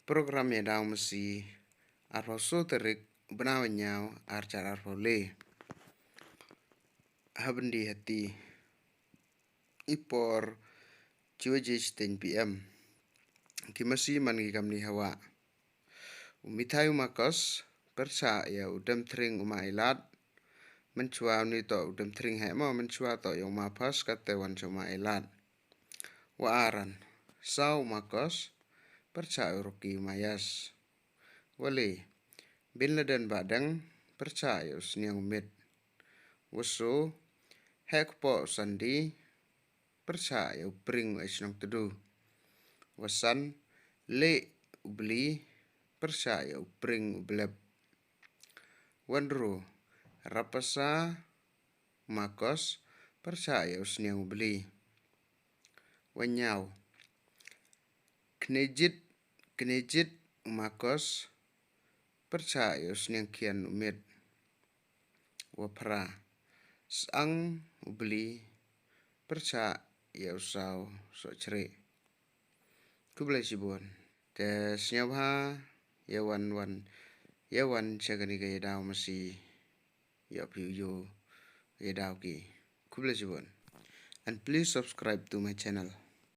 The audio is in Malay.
program ya daw masi arpo so terik benaw nyaw archar arpo le habendi hati ipor cuajes 10 pm kimasi man gigamni hawa umithai umakos persa ya udam tring uma ilat mencua ni to udam tring he mo mencua to yung mapas katewan cuma ilat wa aran sau makos persa uruki mayas wale bin laden badang persa ya usniang umit waso hek po sandi persa ya upring isnong tedu wasan le ubli persa ya upring ublep wandro rapasa makos persa ya usniang ubli wanyaw knejit makos persa ya usniang kian umit wapra sang ubli persa ya usau so cere kublai sibon te senyabha yawan chagani ga daw masi ya piyo ya daw ki kublai sibon and please subscribe to my channel.